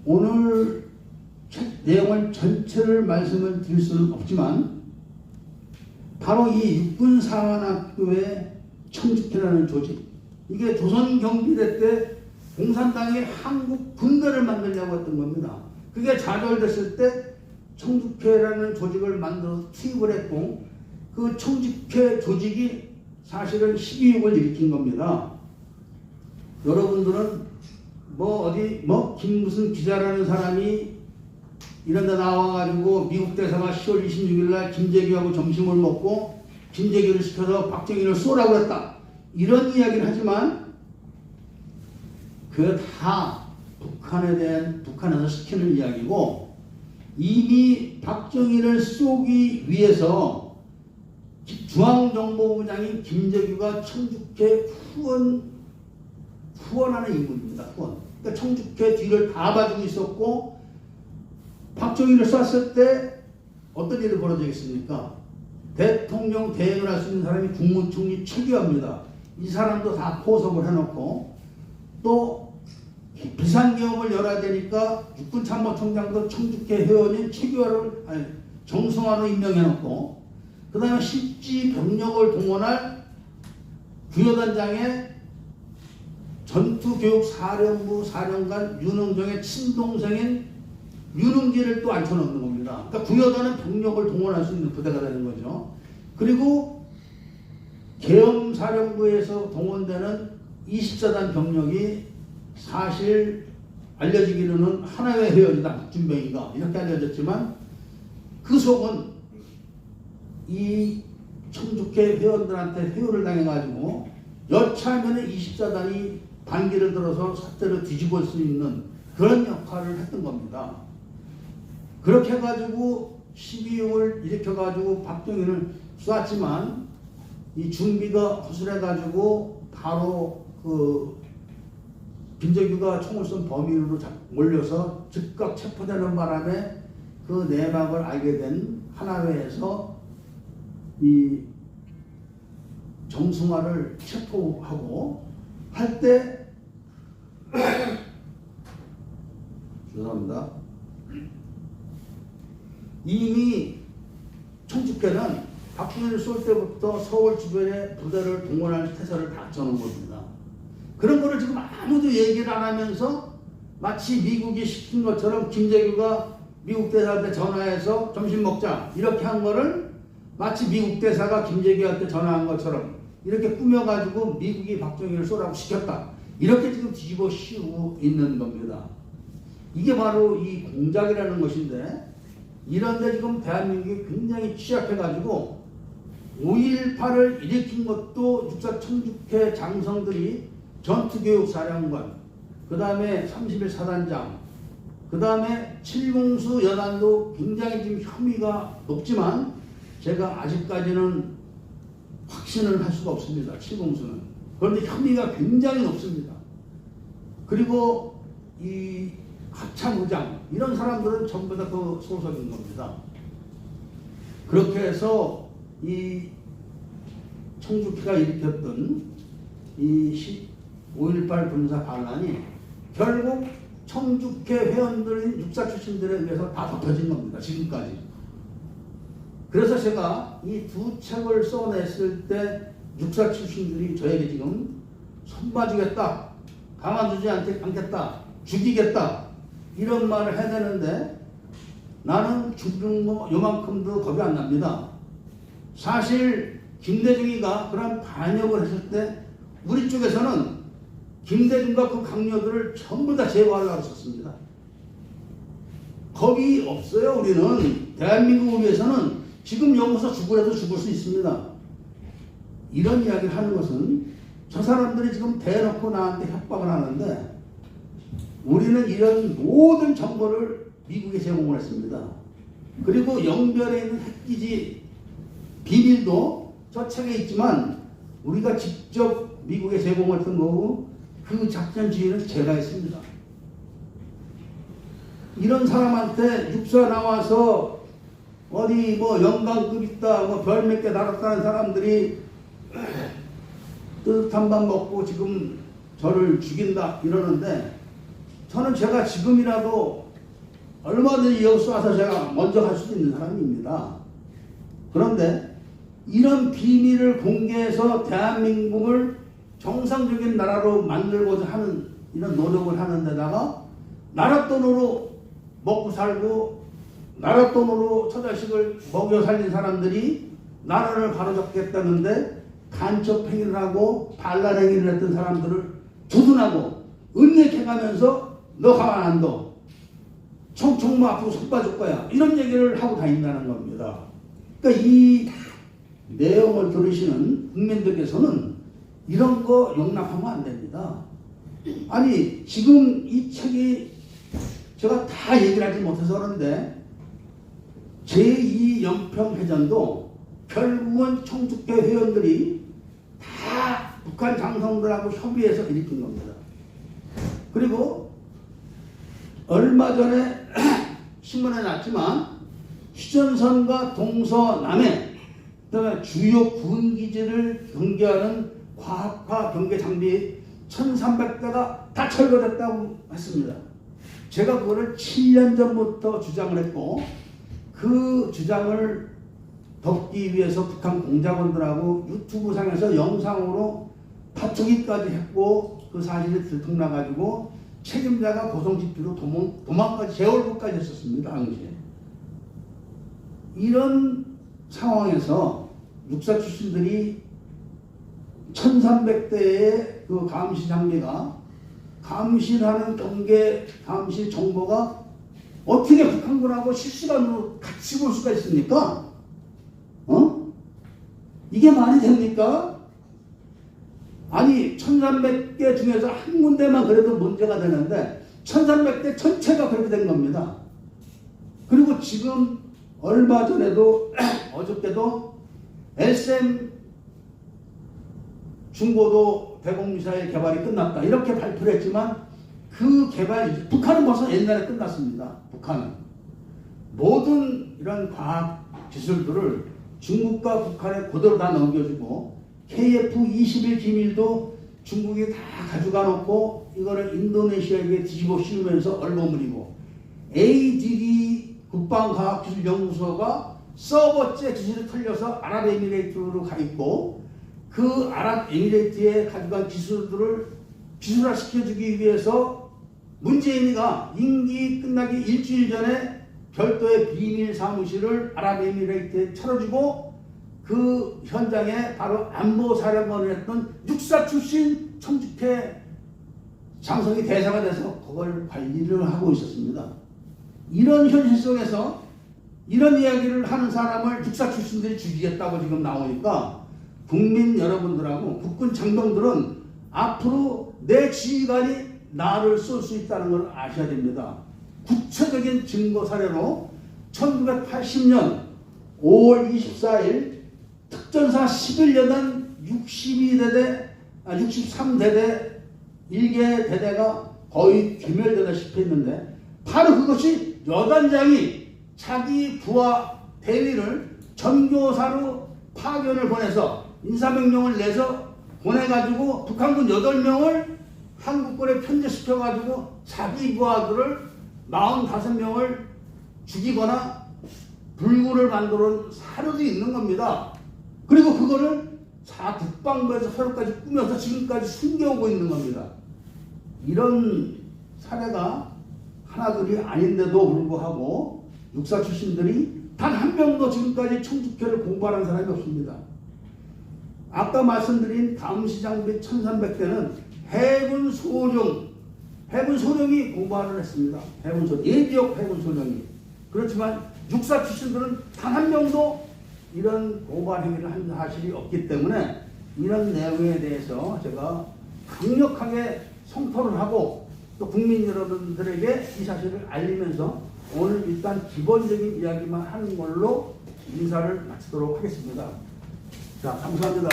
오늘 책 내용을 전체를 말씀을 드릴 수는 없지만 바로 이 육군사관학교의 청주회라는 조직, 이게 조선경비대 때 공산당이 한국 군대를 만들려고 했던 겁니다. 그게 좌절됐을 때 청주회라는 조직을 만들어서 투입을 했고, 그 청주회 조직이 사실은 12.6을 일으킨 겁니다. 여러분들은 김무슨 기자라는 사람이 이런 데 나와가지고 미국 대사가 10월 26일 날 김재규하고 점심을 먹고 김재규를 시켜서 박정희를 쏘라고 했다, 이런 이야기를 하지만 그게 다 북한에서 시키는 이야기고, 이미 박정희를 쏘기 위해서 중앙정보부장인 김재규가 청주회 후원하는 인물입니다. 후원. 그러니까 청주회 뒤를 다 봐주고 있었고, 박정희를 쐈을 때 어떤 일이 벌어지겠습니까? 대통령 대행을 할 수 있는 사람이 국무총리 최규하입니다. 이 사람도 다 포섭을 해놓고, 또 비상계엄을 열어야 되니까 육군참모총장도 청주회 회원인 정승화로 임명해놓고, 그 다음에 실지 병력을 동원할 부여단장의 전투교육사령부 사령관 윤흥정의 친동생인 윤흥기를 또 앉혀놓는 겁니다. 그러니까 부여단은 병력을 동원할 수 있는 부대가 되는 거죠. 그리고 계엄사령부에서 동원되는 24단 병력이 사실 알려지기로는 하나의 회원이다, 박준병이가 이렇게 알려졌지만, 그 속은 이 청주회 회원들한테 회유를 당해가지고 여차하면 24단이 반기를 들어서 사태를 뒤집을 수 있는 그런 역할을 했던 겁니다. 그렇게 해가지고 12.6을 일으켜가지고 박정희를 쐈지만, 이 준비가 허술해가지고 바로 김재규가 총을 쏜 범인으로 몰려서 즉각 체포되는 바람에 그 내막을 알게 된 하나회에서 이 정승화를 체포하고 할 때 죄송합니다. 이미 청주회는 박정희를 쏠 때부터 서울 주변에 부대를 동원할 태세를 갖춰놓은 겁니다. 그런 거를 지금 아무도 얘기를 안 하면서 마치 미국이 시킨 것처럼 김재규가 미국 대사한테 전화해서 점심 먹자 이렇게 한 거를 마치 미국 대사가 김재규한테 전화한 것처럼 이렇게 꾸며가지고 미국이 박정희를 쏘라고 시켰다, 이렇게 지금 뒤집어 씌우고 있는 겁니다. 이게 바로 이 공작이라는 것인데, 이런데 지금 대한민국이 굉장히 취약해가지고 5.18을 일으킨 것도 육사 청주회 장성들이 전투교육사령관, 그 다음에 31사단장, 그 다음에 칠공수 여단도 굉장히 지금 혐의가 높지만 제가 아직까지는 확신을 할 수가 없습니다. 칠공수는. 그런데 혐의가 굉장히 높습니다. 그리고 이 합참의장 이런 사람들은 전부 다 그 소속인 겁니다. 그렇게 해서 이 청주회가 일으켰던 이 5.18 군사 반란이 결국 청주회 회원들인 육사 출신들에 의해서 다 덮여진 겁니다. 지금까지. 그래서 제가 이 두 책을 써냈을 때 육사 출신들이 저에게 지금 손봐주겠다, 가만두지 않겠다, 죽이겠다 이런 말을 해야 되는데, 나는 죽는 거 요만큼도 겁이 안 납니다. 사실 김대중이가 그런 반역을 했을 때 우리 쪽에서는 김대중과 그 강요들을 전부 다 제거하려고 했었습니다. 겁이 없어요. 우리는 대한민국을 위해서는 지금 여기서 죽으라도 죽을 수 있습니다. 이런 이야기를 하는 것은 저 사람들이 지금 대놓고 나한테 협박을 하는데, 우리는 이런 모든 정보를 미국에 제공을 했습니다. 그리고 영변에 있는 핵기지 비밀도 저 책에 있지만 우리가 직접 미국에 제공했던 거고, 그 작전 지휘는 제가 했습니다. 이런 사람한테 육사 나와서 어디 영광급 있다, 별 몇 개 달았다는 사람들이 뜨뜻한 밥 먹고 지금 저를 죽인다 이러는데, 저는 제가 지금이라도 얼마든지 여기 쏴서 제가 먼저 갈 수도 있는 사람입니다. 그런데 이런 비밀을 공개해서 대한민국을 정상적인 나라로 만들고자 하는 이런 노력을 하는 데다가 나라 돈으로 먹고 살고 나라 돈으로 처자식을 먹여 살린 사람들이 나라를 바로잡겠다는데 간첩 행위를 하고 반란 행위를 했던 사람들을 두둔하고 은닉해가면서 너 가만 안 둬. 총총무 앞으로 손 빠질 거야. 이런 얘기를 하고 다닌다는 겁니다. 그러니까 이 내용을 들으시는 국민들께서는 이런 거 용납하면 안 됩니다. 아니 지금 이 책이 제가 다 얘기를 하지 못해서 그런데 제2연평해전도 결국은 청주회 회원들이 다 북한 장성들하고 협의해서 일으킨 겁니다. 그리고 얼마 전에 신문에 났지만 휴전선과 동서남해 그다음에 주요 군기지를 경계하는 과학화 경계 장비 1300대가 다 철거됐다고 했습니다. 제가 그거를 7년 전부터 주장을 했고 그 주장을 덮기 위해서 북한 공작원들하고 유튜브 상에서 영상으로 파투기까지 했고 그 사실이 들통나가지고 책임자가 고성집필로 도망까지 재월부까지 했었습니다. 당시에. 이런 상황에서 육사 출신들이 1300대의 그 감시 장비가 감시하는 경계 감시 정보가 어떻게 북한군하고 실시간으로 같이 볼 수가 있습니까? 이게 말이 됩니까? 아니 1300개 중에서 한 군데만 그래도 문제가 되는데 1300대 전체가 그렇게 된 겁니다. 그리고 지금 얼마 전에도 어저께도 SM 중고도 대공미사일 개발이 끝났다 이렇게 발표를 했지만 그 개발 북한은 벌써 옛날에 끝났습니다. 북한은 모든 이런 과학 기술들을 중국과 북한에 그대로 다 넘겨주고 KF-21 기밀도 중국이 다 가져가 놓고 이거를 인도네시아에게 뒤집어 씌우면서 얼버무리고 ADD 국방과학기술연구소가 서버째 기술을 털려서 아랍에미레이트로 가 있고 그 아랍에미레이트에 가져간 기술들을 기술화시켜주기 위해서 문재인이가 임기 끝나기 일주일 전에 별도의 비밀 사무실을 아랍에미레이트에 차려주고 그 현장에 바로 안보사령관을 했던 육사 출신 청주회 장성이 대사가 돼서 그걸 관리를 하고 있었습니다. 이런 현실 속에서 이런 이야기를 하는 사람을 육사 출신들이 죽이겠다고 지금 나오니까 국민 여러분들하고 국군 장병들은 앞으로 내 지휘관이 나를 쏠 수 있다는 걸 아셔야 됩니다. 구체적인 증거 사례로 1980년 5월 24일 특전사 11여단 63대대 1개 대대가 거의 괴멸되다시피 했는데 바로 그것이 여단장이 자기 부하 대위를 전교사로 파견을 보내서 인사명령을 내서 보내가지고 북한군 8명을 한국군에 편제시켜가지고 자기 부하들을 45명을 죽이거나 불구를 만들어 놓은 사료도 있는 겁니다. 그리고 그거를 국방부에서 서로까지 꾸며서 지금까지 숨겨오고 있는 겁니다. 이런 사례가 하나둘이 아닌데도 불구하고 육사 출신들이 단 한 명도 지금까지 청주회를 공부하는 사람이 없습니다. 아까 말씀드린 감시장비 1300대는 해군 소령이 공부하를 했습니다. 해군 소령, 예비역 해군 소령이. 그렇지만 육사 출신들은 단 한 명도 이런 고발 행위를 한 사실이 없기 때문에 이런 내용에 대해서 제가 강력하게 성토를 하고 또 국민 여러분들에게 이 사실을 알리면서 오늘 일단 기본적인 이야기만 하는 걸로 인사를 마치도록 하겠습니다. 자, 감사합니다.